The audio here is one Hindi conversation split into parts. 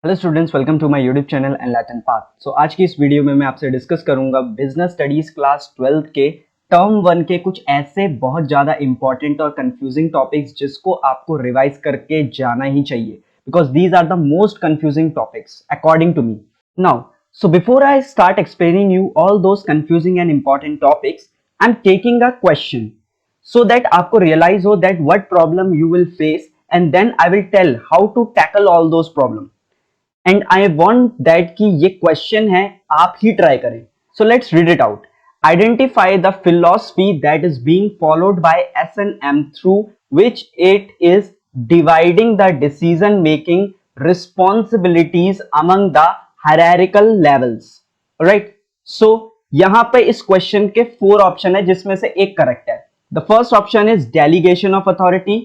Hello students, welcome to my YouTube channel and Latin Path. So आज की इस वीडियो में मैं आपसे डिस्कस करूंगा बिजनेस स्टडीज क्लास 12 के टर्म 1 के कुछ ऐसे बहुत ज़्यादा इंपॉर्टेंट और कंफ्यूजिंग टॉपिक्स जिसको आपको रिवाइज करके जाना ही चाहिए because these are the most confusing topics according to me. Now so before I start explaining you all those confusing and important topics, I am taking a question so that आपको realize हो that what problem you will face and then I will tell how to tackle all those problem and I want that कि ये question है आप ही try करें. So let's read it out. Identify the philosophy that is being followed by S&M through which it is dividing the decision making responsibilities among the hierarchical levels. Alright. So यहाँ पे इस क्वेश्चन के 4 ऑप्शन है जिसमें से एक करेक्ट है. The first option is delegation of authority,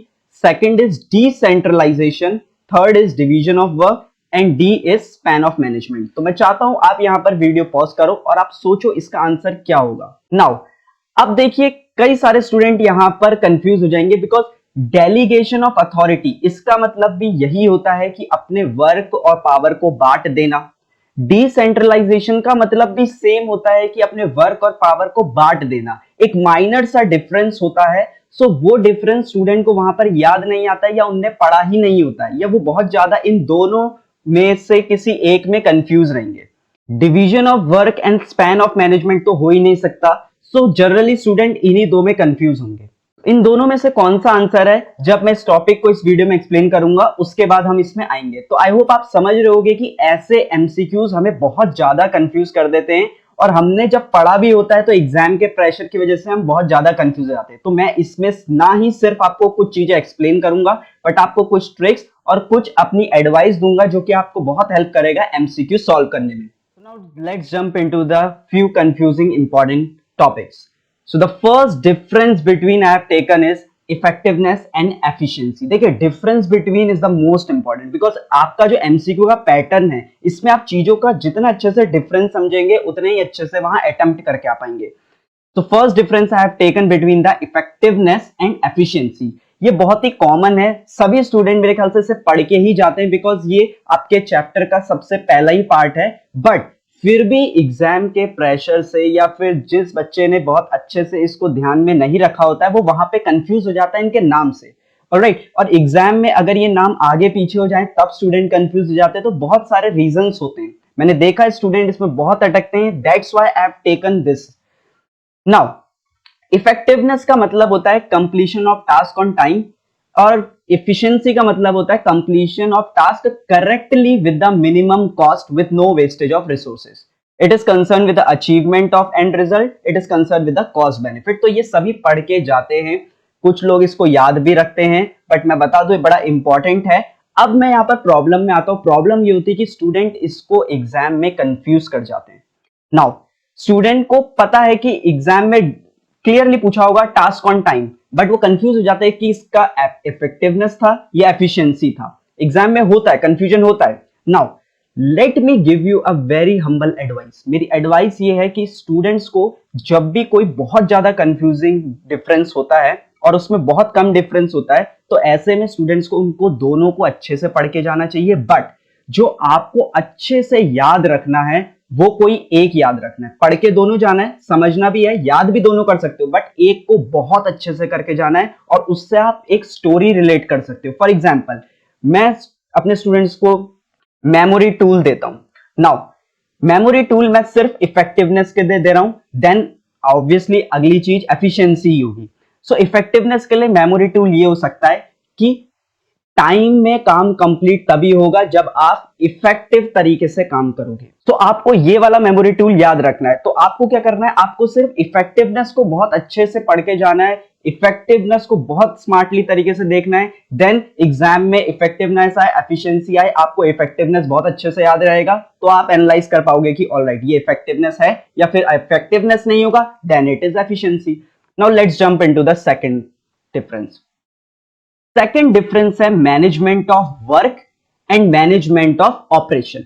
second is decentralization, third is division of work and D is span of management. तो मैं चाहता हूं आप यहां पर वीडियो पॉज करो और आप सोचो इसका आंसर क्या होगा. नाउ अब देखिए कई सारे स्टूडेंट यहां पर कंफ्यूज हो जाएंगे बिकॉज डेलीगेशन ऑफ अथॉरिटी इसका मतलब भी यही होता है कि अपने वर्क और पावर को बांट देना. डिसेंट्रलाइजेशन का मतलब भी सेम होता है कि अपने वर्क और पावर को बांट देना. एक माइनर सा डिफरेंस होता है. सो वो डिफरेंस स्टूडेंट को वहां पर याद नहीं आता है या उनने पढ़ा ही नहीं होता है या वो बहुत ज्यादा इन दोनों में से किसी एक में कंफ्यूज रहेंगे. Division of work and span of management तो हो ही नहीं सकता. सो जनरली स्टूडेंट इन्हीं दो में कंफ्यूज होंगे. इन दोनों में से कौन सा आंसर है जब मैं इस टॉपिक को इस वीडियो में एक्सप्लेन करूंगा उसके बाद हम इसमें आएंगे. तो आई होप आप समझ रहे होगे कि ऐसे एमसीक्यूज हमें बहुत ज्यादा कंफ्यूज कर देते हैं और हमने जब पढ़ा भी होता है तो एग्जाम के प्रेशर की वजह से हम बहुत ज्यादा कंफ्यूज हो जाते हैं. तो मैं इसमें ना ही सिर्फ आपको कुछ चीजें एक्सप्लेन करूंगा बट आपको कुछ ट्रिक्स और कुछ अपनी एडवाइस दूंगा जो कि आपको बहुत हेल्प करेगा एमसीक्यू सॉल्व करने में. Now let's jump into the few confusing important topics. So the first difference between I have taken is effectiveness and efficiency. देखिए difference between is the most important because आपका जो MCQ का पैटर्न है इसमें आप चीजों का जितना अच्छे से डिफरेंस समझेंगे उतने ही अच्छे से वहां अटेम्प्ट करके आ पाएंगे. तो first difference I have taken between the effectiveness and efficiency. ये बहुत ही कॉमन है, सभी स्टूडेंट मेरे ख्याल से इसे पढ़ के ही जाते हैं बिकॉज ये आपके चैप्टर का सबसे पहला ही पार्ट है. बट फिर भी एग्जाम के प्रेशर से या फिर जिस बच्चे ने बहुत अच्छे से इसको ध्यान में नहीं रखा होता है वो वहां पे कंफ्यूज हो जाता है इनके नाम से. ऑलराइट. और एग्जाम में अगर ये नाम आगे पीछे हो जाए तब स्टूडेंट कंफ्यूज हो जाते हैं. तो बहुत सारे रीजंस होते हैं, मैंने देखा है स्टूडेंट इसमें बहुत अटकते हैं. That's why I have taken this. Now effectiveness का मतलब होता है completion of task on time और efficiency का मतलब होता है completion of task correctly with the minimum cost with no wastage of resources. It is concerned with the achievement of end result. It is concerned with the cost benefit. तो ये सभी पढ़ के जाते हैं, कुछ लोग इसको याद भी रखते हैं बट मैं बता दूं ये बड़ा इंपॉर्टेंट है. अब मैं यहाँ पर प्रॉब्लम में आता हूँ. प्रॉब्लम ये होती है कि स्टूडेंट इसको एग्जाम में कंफ्यूज कर जाते हैं. नाउ स्टूडेंट को पता है कि एग्जाम में क्लियरली पूछा होगा टास्क ऑन टाइम बट वो कंफ्यूज हो जाता है कि इसका इफेक्टिवनेस था या एफिशिएंसी था. एग्जाम में होता है, कंफ्यूजन होता है. Now let me give you a very humble advice. मेरी एडवाइस ये है कि स्टूडेंट्स को जब भी कोई बहुत ज्यादा कंफ्यूजिंग डिफरेंस होता है और उसमें बहुत कम डिफरेंस होता है तो ऐसे में स्टूडेंट्स को उनको दोनों को अच्छे से पढ़ के जाना चाहिए. बट जो आपको अच्छे से याद रखना है वो कोई एक याद रखना है. पढ़ के दोनों जाना है, समझना भी है, याद भी दोनों कर सकते हो बट एक को बहुत अच्छे से करके जाना है और उससे आप एक स्टोरी रिलेट कर सकते हो. फॉर एग्जांपल मैं अपने स्टूडेंट्स को मेमोरी टूल देता हूं. नाउ मेमोरी टूल मैं सिर्फ इफेक्टिवनेस के दे रहा हूं, देन ऑब्वियसली अगली चीज एफिशिएंसी होगी. सो इफेक्टिवनेस के लिए मेमोरी टूल ये हो सकता है कि टाइम में काम कंप्लीट तभी होगा जब आप इफेक्टिव तरीके से काम करोगे. तो आपको ये वाला मेमोरी टूल याद रखना है. तो आपको क्या करना है, आपको सिर्फ इफेक्टिवनेस को बहुत अच्छे से पढ़ के जाना है, इफेक्टिवनेस को बहुत स्मार्टली तरीके से देखना है. देन एग्जाम में इफेक्टिवनेस आए, एफिशिएंसी आए, आपको इफेक्टिवनेस बहुत अच्छे से याद रहेगा तो आप एनालाइज कर पाओगे कि ऑलराइट ये इफेक्टिवनेस है या फिर इफेक्टिवनेस नहीं होगा then it is efficiency. Now let's jump into the second difference. Second difference है management of work and management of operation.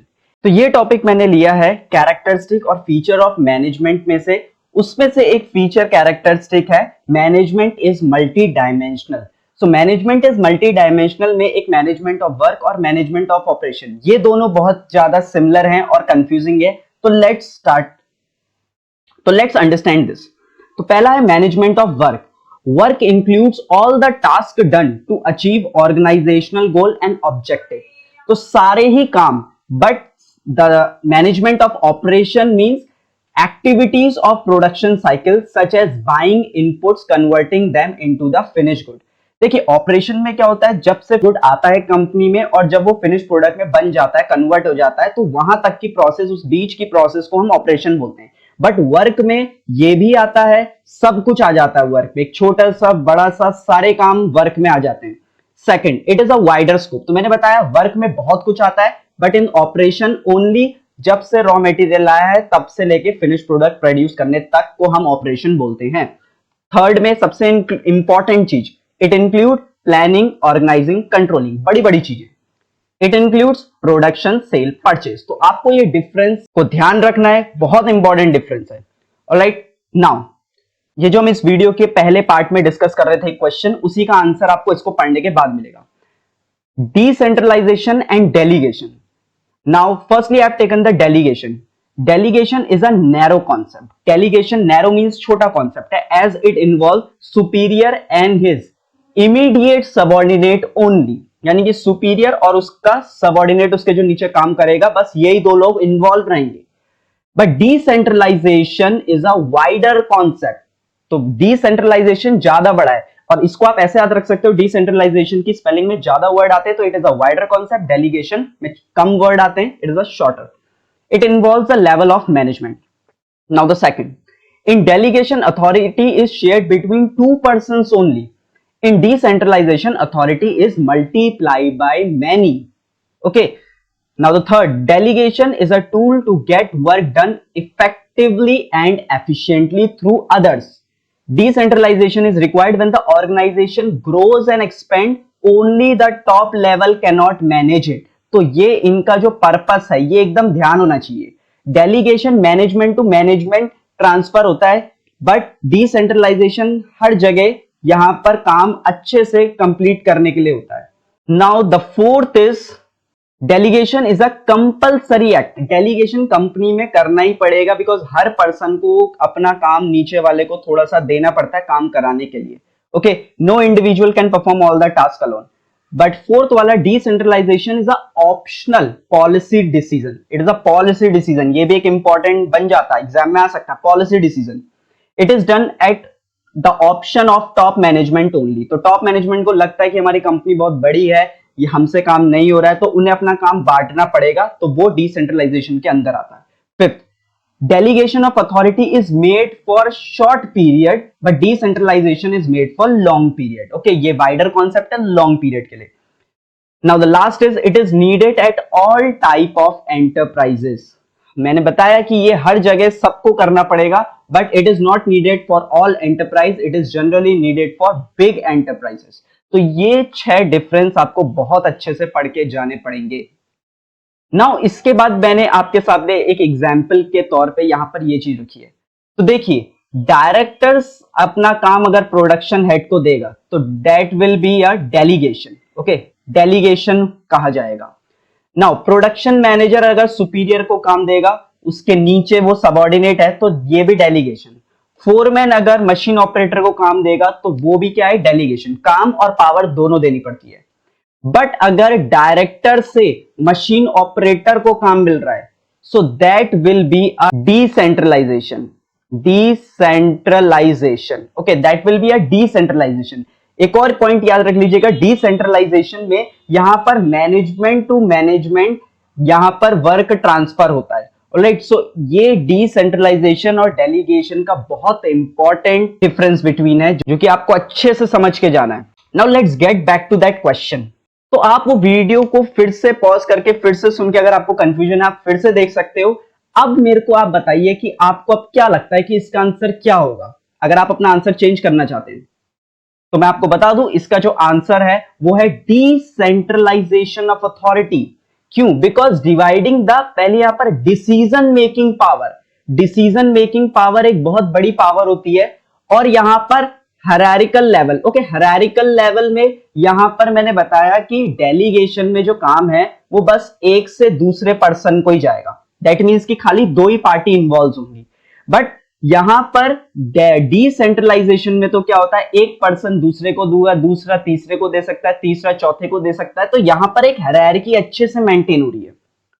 तो ये टॉपिक मैंने लिया है कैरेक्टरिस्टिक और फीचर ऑफ मैनेजमेंट में से. उसमें से एक फीचर कैरेक्टरिस्टिक है management is multi dimensional. So management is multi dimensional में एक मैनेजमेंट ऑफ वर्क और मैनेजमेंट ऑफ ऑपरेशन, ये दोनों बहुत ज्यादा सिमिलर हैं और कंफ्यूजिंग है। तो लेट्स अंडरस्टैंड दिस। तो पहला है management of work. Work includes all the task done to achieve organisational goal and objective. तो सारे ही काम, but the management of operation means activities of production cycle such as buying inputs, converting them into the finished good। देखिए ऑपरेशन में क्या होता है, जब से गुड आता है कंपनी में और जब वो फिनिश प्रोडक्ट में बन जाता है, कन्वर्ट हो जाता है, तो वहां तक की प्रोसेस, उस बीच की प्रोसेस को हम ऑपरेशन बोलते हैं। बट वर्क में ये भी आता है, सब कुछ आ जाता है वर्क में, एक छोटा सा बड़ा सा सारे काम वर्क में आ जाते हैं। Second, it is a wider scope. तो मैंने बताया वर्क में बहुत कुछ आता है, बट इन ऑपरेशन ओनली जब से रॉ मटेरियल लाया है तब से लेके फिनिश प्रोडक्ट प्रोड्यूस करने तक को हम ऑपरेशन बोलते हैं। थर्ड में सबसे इंपॉर्टेंट चीज, it include planning, organising, controlling, बड़ी बड़ी चीजें। It includes production, sale, purchase. तो आपको ये डिफरेंस को ध्यान रखना है, बहुत इंपॉर्टेंट डिफरेंस है। ऑलराइट, नाउ ये जो हम इस वीडियो के पहले पार्ट में डिस्कस कर रहे थे क्वेश्चन, उसी का आंसर आपको इसको पढ़ने के बाद मिलेगा। Decentralisation and delegation. Now, firstly, I have taken the delegation. Delegation is a narrow concept. Delegation narrow means छोटा concept है, as it involves superior and his immediate subordinate only. यानी कि superior और उसका subordinate, उसके जो नीचे काम करेगा, बस यही दो लोग involve रहेंगे। But decentralization is a wider concept. तो decentralization ज्यादा बड़ा है, और इसको आप ऐसे याद रख सकते हो, डिसेंट्रलाइजेशन की स्पेलिंग में ज्यादा वर्ड आते हैं तो it is a wider concept, delegation में कम वर्ड आते हैं, it is a shorter. It involves the level of management. Now the second, in delegation authority is shared between two persons only. In decentralisation authority is multiply by many. Okay, now the third, delegation is a tool to get work done effectively and efficiently through others. Decentralization is required when the organization grows and expand, only the top level cannot manage it। तो ये इनका जो पर्पस है ये एकदम ध्यान होना चाहिए। Delegation management to management transfer होता है, बट डिसेंट्रलाइजेशन हर जगह यहां पर काम अच्छे से कंप्लीट करने के लिए होता है। Now the fourth is delegation is a compulsory act. Delegation company में करना ही पड़ेगा, बिकॉज हर पर्सन को अपना काम नीचे वाले को थोड़ा सा देना पड़ता है काम कराने के लिए। Okay, no individual can perform all the task alone. But fourth वाला, decentralisation is a optional policy decision. It is a policy decision, ये भी एक इंपॉर्टेंट बन जाता है, एग्जाम में आ सकता है। Policy decision, it is done at the option of top management only. तो टॉप मैनेजमेंट को लगता है कि हमारी कंपनी बहुत बड़ी है, ये हमसे काम नहीं हो रहा है, तो उन्हें अपना काम बांटना पड़ेगा, तो वो डिसेंट्रलाइजेशन के अंदर आता है। Fifth, delegation of authority is made for short period, but decentralisation is made for long period. Okay, ये वाइडर कॉन्सेप्ट है लॉन्ग पीरियड के लिए। Now the last is, it is needed at all type of enterprises. मैंने बताया कि ये हर जगह सबको करना पड़ेगा, but it is not needed for all enterprise, it is generally needed for big enterprises. तो ये 6 डिफरेंस आपको बहुत अच्छे से पढ़ के जाने पड़ेंगे। नाउ इसके बाद मैंने आपके सामने एक एग्जाम्पल के तौर पे यहां पर ये चीज रखी है। तो देखिए, डायरेक्टर्स अपना काम अगर प्रोडक्शन हेड को देगा तो that will be a delegation. Okay, delegation कहा जाएगा। नाउ प्रोडक्शन मैनेजर अगर सुपीरियर को काम देगा, उसके नीचे वो सबऑर्डिनेट है, तो ये भी डेलीगेशन। फोरमैन अगर मशीन ऑपरेटर को काम देगा तो वो भी क्या है, डेलीगेशन। काम और पावर दोनों देनी पड़ती है। बट अगर डायरेक्टर से मशीन ऑपरेटर को काम मिल रहा है, so that will be a decentralisation. Decentralisation, okay, that will be a decentralisation. एक और पॉइंट याद रख लीजिएगा, डिसेंट्रलाइजेशन में यहां पर मैनेजमेंट टू मैनेजमेंट यहां पर वर्क ट्रांसफर होता है। राइट, सो ये डिसेंट्रलाइजेशन और डेलीगेशन का बहुत इंपॉर्टेंट डिफरेंस बिटवीन है, जो कि आपको अच्छे से समझ के जाना है। Now let's get back to that question. तो आप वो वीडियो को फिर से पॉज करके फिर से सुन के, अगर आपको कंफ्यूजन है आप फिर से देख सकते हो। अब मेरे को आप बताइए कि आपको अब क्या लगता है कि इसका आंसर क्या होगा, अगर आप अपना आंसर चेंज करना चाहते हैं। तो मैं आपको बता दूं, इसका जो आंसर है वो है डिसेंट्रलाइजेशन ऑफ अथॉरिटी। क्यों? बिकॉज डिवाइडिंग द, पहले यहां पर decision making power, decision making power एक बहुत बड़ी पावर होती है, और यहां पर hierarchical level. Okay, hierarchical level में यहां पर मैंने बताया कि डेलीगेशन में जो काम है वो बस एक से दूसरे पर्सन को ही जाएगा। दैट मीन्स कि खाली दो ही पार्टी इन्वॉल्व होंगी। बट यहां पर डिसेंट्रलाइजेशन में तो क्या होता है, एक पर्सन दूसरे को दूंगा, दूसरा तीसरे को दे सकता है, तीसरा चौथे को दे सकता है। तो यहां पर एक हायरार्की अच्छे से मेंटेन हो रही है।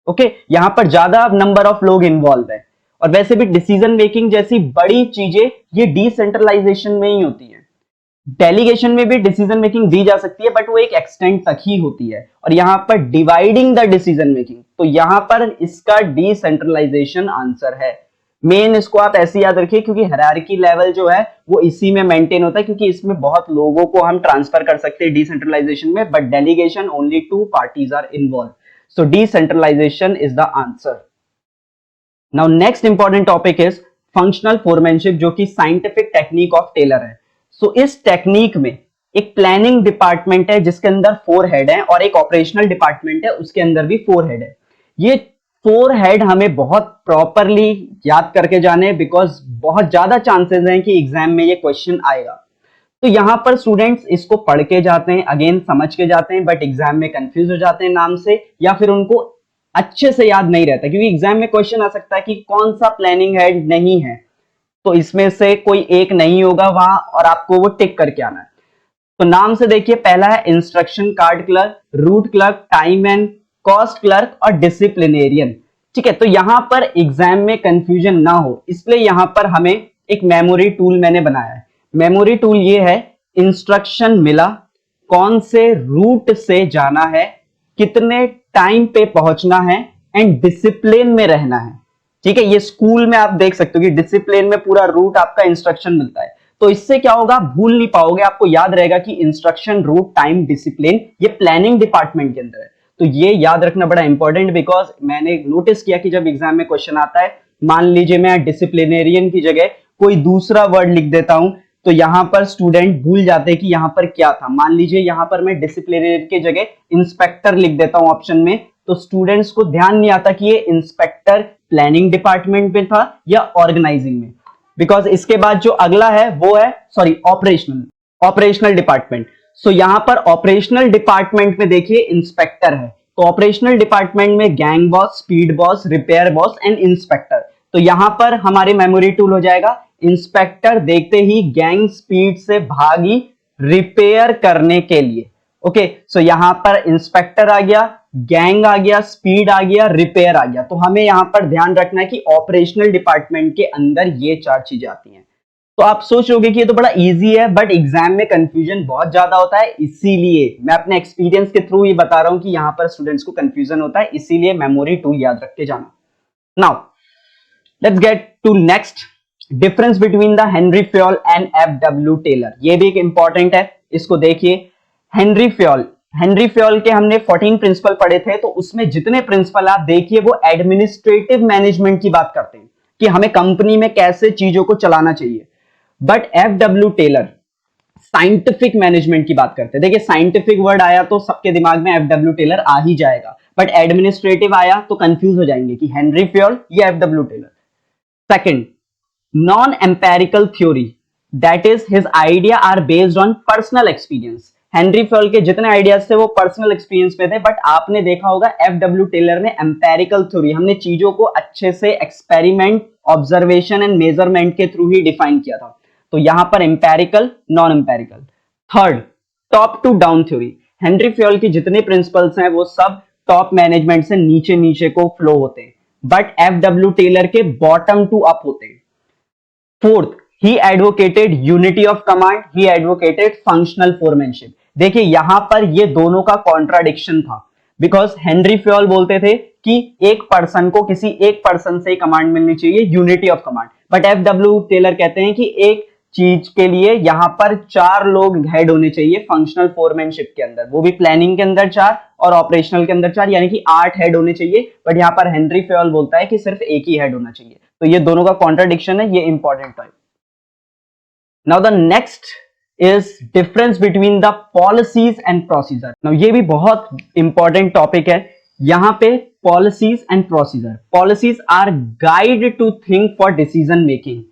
ओके, यहां पर ज्यादा नंबर ऑफ लोग इन्वॉल्व है। और वैसे भी डिसीजन मेकिंग जैसी बड़ी चीजें ये डिसेंट्रलाइजेशन में ही होती है। डेलीगेशन में भी डिसीजन मेकिंग दी जा सकती है बट वो एक एक्सटेंट तक ही होती है। और यहां पर डिवाइडिंग द डिसीजन मेकिंग, तो यहां पर इसका डिसेंट्रलाइजेशन आंसर है। मेन इसको आप ऐसे याद रखिए क्योंकि हायरार्की लेवल जो है वो इसी में मेंटेन होता है, क्योंकि इसमें बहुत लोगों को हम ट्रांसफर कर सकते हैं डिसेंट्रलाइजेशन में, but delegation only 2 parties are involve. So decentralisation is the answer. Now next important topic is functional foremanship, जो कि साइंटिफिक टेक्निक ऑफ टेलर है। सो इस टेक्निक में एक प्लानिंग डिपार्टमेंट है जिसके अंदर 4 हेड हैं, और एक ऑपरेशनल डिपार्टमेंट है उसके अंदर भी 4 हेड है। ये 4 हेड हमें बहुत प्रॉपरली याद करके जाने, बिकॉज बहुत ज्यादा चांसेस हैं कि एग्जाम में ये क्वेश्चन आएगा। तो यहां पर स्टूडेंट्स इसको पढ़ के जाते हैं, अगेन समझ के जाते हैं, बट एग्जाम में कंफ्यूज हो जाते हैं नाम से, या फिर उनको अच्छे से याद नहीं रहता, क्योंकि एग्जाम में क्वेश्चन आ सकता है कि कौन सा प्लानिंग हेड नहीं है, तो इसमें से कोई एक नहीं होगा वहां और आपको वो टिक करके आना है। तो नाम से देखिए, पहला है instruction card clerk, root clerk, time and cost clerk और डिसिप्लिनेरियन। ठीक है, तो यहां पर एग्जाम में कंफ्यूजन ना हो इसलिए यहां पर हमें एक मेमोरी टूल मैंने बनाया है। मेमोरी टूल ये है, इंस्ट्रक्शन मिला, कौन से रूट से जाना है, कितने टाइम पे पहुंचना है, एंड डिसिप्लिन में रहना है। ठीक है, ये स्कूल में आप देख सकते हो कि डिसिप्लिन में पूरा रूट आपका इंस्ट्रक्शन मिलता है। तो इससे क्या होगा, भूल नहीं पाओगे, आपको याद रहेगा कि इंस्ट्रक्शन, रूट, टाइम, डिसिप्लिन ये प्लानिंग डिपार्टमेंट के अंदर है। तो ये याद रखना बड़ा इंपॉर्टेंट, बिकॉज मैंने नोटिस किया कि जब एग्जाम में क्वेश्चन आता है, मान लीजिए मैं डिसिप्लिनेरियन की जगह कोई दूसरा वर्ड लिख देता हूं, तो यहां पर स्टूडेंट भूल जाते हैं कि यहां पर क्या था। मान लीजिए यहां पर मैं डिसिप्लिनरी की जगह इंस्पेक्टर लिख देता हूं ऑप्शन में, तो स्टूडेंट्स को ध्यान नहीं आता कि ये इंस्पेक्टर प्लानिंग डिपार्टमेंट में था या ऑर्गेनाइजिंग में। बिकॉज इसके बाद जो अगला है वो है ऑपरेशनल डिपार्टमेंट। सो यहां पर ऑपरेशनल डिपार्टमेंट में देखिए इंस्पेक्टर है, तो ऑपरेशनल डिपार्टमेंट में gang boss, speed boss, repair boss and inspector. तो यहां पर हमारे मेमोरी टूल हो जाएगा, इंस्पेक्टर देखते ही गैंग स्पीड से भागी रिपेयर करने के लिए। ओके, सो यहां पर इंस्पेक्टर आ गया, गैंग आ गया, स्पीड आ गया, रिपेयर आ गया। तो हमें यहां पर ध्यान रखना है कि ऑपरेशनल डिपार्टमेंट के अंदर ये 4 चीजें आती हैं। तो आप सोच रहोगे कि ये तो बड़ा इजी है, बट एग्जाम में कंफ्यूजन बहुत ज्यादा होता है, इसीलिए मैं अपने एक्सपीरियंस के थ्रू ये बता रहा हूं कि यहां पर स्टूडेंट्स को कंफ्यूजन होता है, इसीलिए मेमोरी टूल याद रख के जाना। Now let's get to next, difference between the Henri Fayol and F W. Taylor. ये भी एक इंपॉर्टेंट है, इसको देखिए। हेनरी फ्योल के हमने 14 प्रिंसिपल पढ़े थे, तो उसमें जितने प्रिंसिपल आप देखिए वो एडमिनिस्ट्रेटिव मैनेजमेंट की बात करते हैं कि हमें कंपनी में कैसे चीजों को चलाना चाहिए। But F W. Taylor scientific management की बात करते हैं। देखिए, साइंटिफिक वर्ड आया तो सबके दिमाग में एफ.डब्ल्यू. टेलर आ ही जाएगा, बट एडमिनिस्ट्रेटिव आया तो कंफ्यूज हो जाएंगे कि हेनरी फ्योल या F W. Taylor. Second, non empirical theory, that is his idea are based on personal experience. Henri Fayol के जितने आइडियाज थे वो पर्सनल एक्सपीरियंस पे थे, बट आपने देखा होगा एफ.डब्ल्यू. टेलर ने एम्पेरिकल थ्योरी, हमने चीजों को अच्छे से एक्सपेरिमेंट, ऑब्जर्वेशन एंड मेजरमेंट के थ्रू ही डिफाइन किया था। तो यहां पर empirical, non empirical. Third, top to down theory. Henri Fayol की जितने प्रिंसिपल्स हैं वो सब टॉप मैनेजमेंट से नीचे नीचे को फ्लो होते हैं, बट एफ.डब्ल्यू. टेलर के बॉटम टू अप होते हैं। Fourth, he advocated unity of command, he advocated functional foremanship. देखिए यहां पर ये दोनों का कॉन्ट्राडिक्शन था, बिकॉज हेनरी फ्योल बोलते थे कि एक पर्सन को किसी एक पर्सन से कमांड मिलनी चाहिए, unity of command, but F W. Taylor कहते हैं कि एक चीज के लिए यहां पर 4 लोग हेड होने चाहिए फंक्शनल फोरमैनशिप के अंदर, वो भी प्लानिंग के अंदर 4 और ऑपरेशनल के अंदर 4, यानी कि 8 हेड होने चाहिए। बट यहां पर हेनरी फ्योल बोलता है कि सिर्फ एक ही हेड होना चाहिए। तो ये दोनों का कॉन्ट्राडिक्शन है, ये इंपॉर्टेंट है। Now the next is difference between the policies and procedure. Now ये भी बहुत इंपॉर्टेंट टॉपिक है। यहां पे policies and procedure, policies are guide to think for decision making,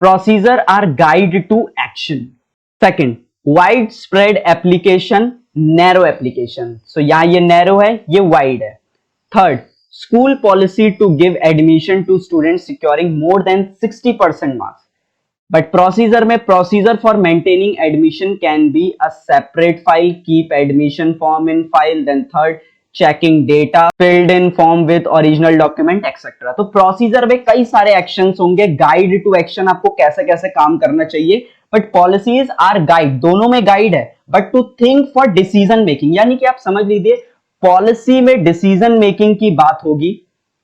procedure are guide to action. Second, wide spread application, narrow application. So यहां ये नैरो है, ये वाइड है। Third, school policy to give admission to student securing more than 60% marks. But procedure में, procedure for maintaining admission can be a separate file, keep admission form in file, then third, checking data filled in form with original document etcetera. तो प्रोसीजर में कई सारे एक्शंस होंगे, गाइड टू एक्शन, आपको कैसे कैसे काम करना चाहिए। बट पॉलिसीज आर गाइड, दोनों में गाइड है, but to think for decision making, यानी कि आप समझ लीजिए पॉलिसी में डिसीजन मेकिंग की बात होगी,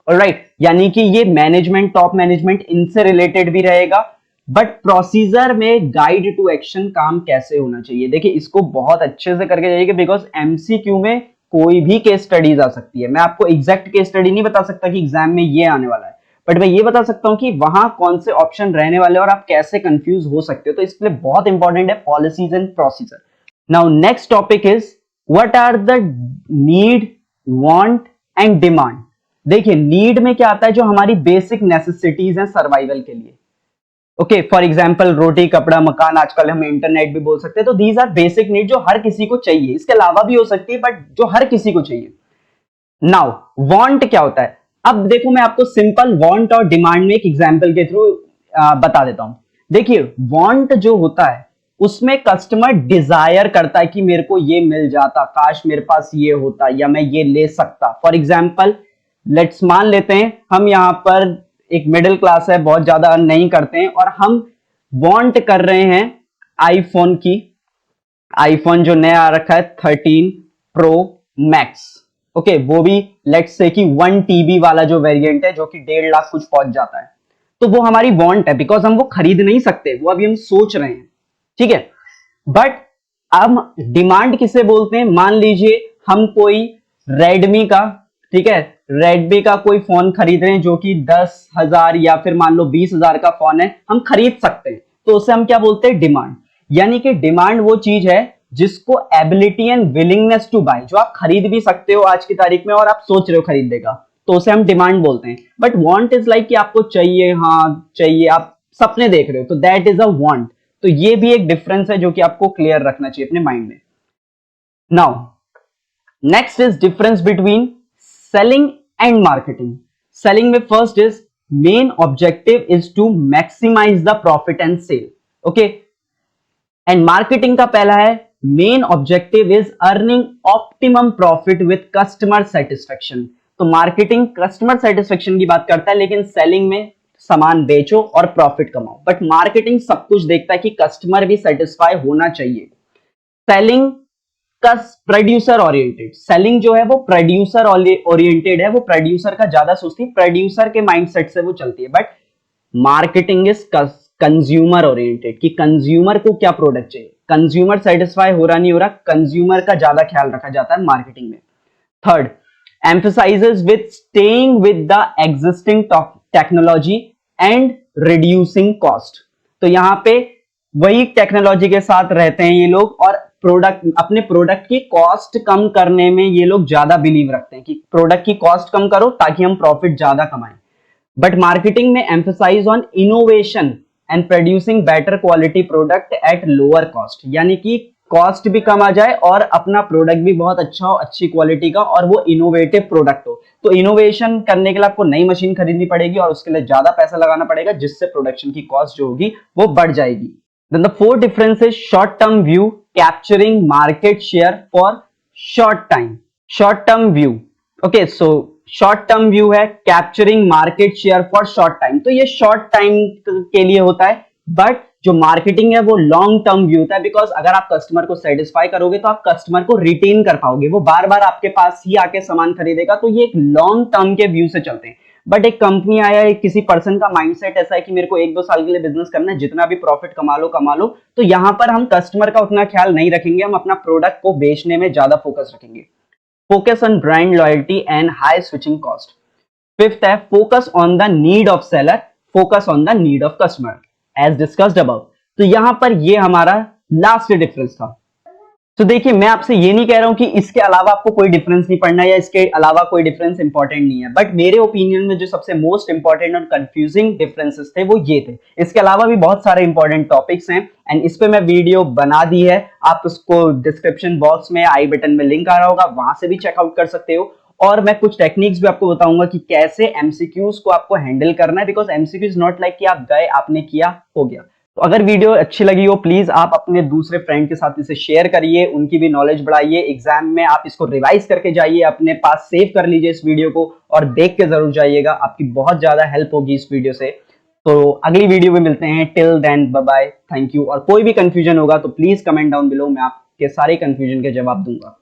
ऑलराइट, यानी कि ये मैनेजमेंट, टॉप मैनेजमेंट, इनसे रिलेटेड भी रहेगा। बट प्रोसीजर में गाइड टू एक्शन काम कैसे होना चाहिए, देखिए इसको बहुत अच्छे से करके जाइए, बिकॉज एमसीक्यू में कोई भी केस स्टडीज आ सकती है। मैं आपको एग्जैक्ट केस स्टडी नहीं बता सकता कि एग्जाम में ये आने वाला है, बट मैं ये बता सकता हूं कि वहां कौन से ऑप्शन रहने वाले और आप कैसे कंफ्यूज हो सकते हो। तो इसके लिए बहुत इंपॉर्टेंट है policies and procedure. Now next topic is what are the need, want and demand. देखिए नीड में क्या आता है, जो हमारी बेसिक नेसेसिटीज हैं सर्वाइवल के लिए। ओके, फॉर एग्जाम्पल रोटी, कपड़ा, मकान, आजकल हम इंटरनेट भी बोल सकते हैं। तो दीज आर बेसिक नीड जो हर किसी को चाहिए, इसके अलावा भी हो सकती है बट जो हर किसी को चाहिए। नाउ वांट क्या होता है, अब देखो मैं आपको सिंपल वांट और डिमांड में एक एग्जांपल के थ्रू बता देता हूं। देखिए वांट जो होता है उसमें कस्टमर डिजायर करता है कि मेरे को ये मिल जाता, काश मेरे पास ये होता, या मैं ये ले सकता। फॉर एग्जाम्पल लेट्स मान लेते हैं हम यहां पर एक मिडिल क्लास है, बहुत ज्यादा अर्न नहीं करते हैं, और हम वांट कर रहे हैं आईफोन की, आईफोन जो नया आ रखा है 13 प्रो मैक्स। ओके, वो भी लेट्स से कि 1 TB वाला जो वेरिएंट है, जो कि 1.5 लाख कुछ पहुंच जाता है। तो वो हमारी वांट है, बिकॉज हम वो खरीद नहीं सकते, वो अभी हम सोच रहे हैं, ठीक है। बट अब डिमांड किसे बोलते हैं, मान लीजिए हम कोई रेडमी का, ठीक है, रेडमी का कोई फोन खरीद रहे हैं जो कि 10,000 या फिर मान लो 20,000 का फोन है, हम खरीद सकते हैं, तो उसे हम क्या बोलते हैं, डिमांड। यानी कि डिमांड वो चीज है जिसको ability and willingness to buy, जो आप खरीद भी सकते हो आज की तारीख में और आप सोच रहे हो खरीदने का, तो उसे हम डिमांड बोलते हैं। बट वांट इज लाइक कि आपको चाहिए, हाँ चाहिए, आप सपने देख रहे हो, तो दैट इज अ वांट। तो ये भी एक डिफरेंस है जो कि आपको क्लियर रखना चाहिए अपने माइंड में। Now next is difference between selling and marketing. Selling में first is main objective is to maximise the profit and sale, okay. And marketing का पहला है main objective is earning optimum profit with customer satisfaction. तो मार्केटिंग कस्टमर सेटिस्फेक्शन की बात करता है, लेकिन सेलिंग में सामान बेचो और प्रॉफिट कमाओ। बट मार्केटिंग सब कुछ देखता है कि कस्टमर भी सेटिस्फाई होना चाहिए। सेलिंग का प्रोड्यूसर ओरिएंटेड, सेलिंग जो है वो प्रोड्यूसर ओरिएंटेड है, वो प्रोड्यूसर का ज्यादा सोचती है, प्रोड्यूसर के माइंडसेट से वो चलती है। But marketing is consumer oriented, कि कंज्यूमर को क्या प्रोडक्ट चाहिए, कंज्यूमर सेटिस्फाई हो रहा नहीं हो रहा, कंज्यूमर का ज्यादा ख्याल रखा जाता है मार्केटिंग में। Third, emphasizes with staying with the existing technology and reducing cost। तो यहां पे वही टेक्नोलॉजी के साथ रहते हैं ये लोग, और प्रोडक्ट, अपने प्रोडक्ट की कॉस्ट कम करने में ये लोग ज्यादा बिलीव रखते हैं कि प्रोडक्ट की कॉस्ट कम करो ताकि हम प्रॉफिट ज्यादा कमाएं। बट मार्केटिंग में emphasise on innovation and producing better quality product at lower cost, यानी कि कॉस्ट भी कम आ जाए और अपना प्रोडक्ट भी बहुत अच्छा हो, अच्छी क्वालिटी का, और वो इनोवेटिव प्रोडक्ट हो। तो इनोवेशन करने के लिए आपको नई मशीन खरीदनी पड़ेगी और उसके लिए ज्यादा पैसा लगाना पड़ेगा, जिससे प्रोडक्शन की कॉस्ट जो होगी वो बढ़ जाएगी। Then the fourth difference is short-term view, capturing market share for short time. Short-term view, okay, so short-term view है capturing market share for short time. तो ये short time के लिए होता है, but जो मार्केटिंग है वो लॉन्ग टर्म व्यू होता है, बिकॉज अगर आप कस्टमर को सेटिस्फाई करोगे तो आप कस्टमर को रिटेन कर पाओगे, वो बार बार आपके पास ही आके सामान खरीदेगा। तो ये एक लॉन्ग टर्म के व्यू से चलते हैं। बट एक कंपनी आया, एक किसी पर्सन का माइंडसेट ऐसा है कि मेरे को 1-2 साल के लिए बिजनेस करना है, जितना भी प्रॉफिट कमा लो, तो यहां पर हम कस्टमर का उतना ख्याल नहीं रखेंगे, हम अपना प्रोडक्ट को बेचने में ज्यादा फोकस रखेंगे। Focus on brand loyalty and high switching cost. Fifth है focus on the need of seller, focus on the need of customer as discussed above. तो यहां पर ये हमारा लास्ट डिफरेंस था। तो देखिए, मैं आपसे ये नहीं कह रहा हूं कि इसके अलावा आपको कोई डिफरेंस नहीं पढ़ना या इसके अलावा कोई डिफरेंस इंपॉर्टेंट नहीं है, बट मेरे ओपिनियन में जो सबसे मोस्ट इंपॉर्टेंट और कंफ्यूजिंग डिफरेंसेस थे वो ये थे। इसके अलावा भी बहुत सारे इंपॉर्टेंट टॉपिक्स हैं एंड इस पे मैं वीडियो बना दी है, आप उसको डिस्क्रिप्शन बॉक्स में आई बटन में लिंक आ रहा होगा, वहां से भी चेकआउट कर सकते हो। और मैं कुछ टेक्निक्स भी आपको बताऊंगा कि कैसे एमसीक्यूज को आपको हैंडल करना है, बिकॉज एमसीक्यूज नॉट लाइक कि आप गए, आपने किया, हो गया। तो अगर वीडियो अच्छी लगी हो, प्लीज आप अपने दूसरे फ्रेंड के साथ इसे शेयर करिए, उनकी भी नॉलेज बढ़ाइए। एग्जाम में आप इसको रिवाइज करके जाइए, अपने पास सेव कर लीजिए इस वीडियो को और देख के जरूर जाइएगा, आपकी बहुत ज्यादा हेल्प होगी इस वीडियो से। तो अगली वीडियो में मिलते हैं, till then bye bye, thank you. और कोई भी कंफ्यूजन होगा तो प्लीज कमेंट डाउन बिलो, मैं आपके सारे कंफ्यूजन के जवाब दूंगा।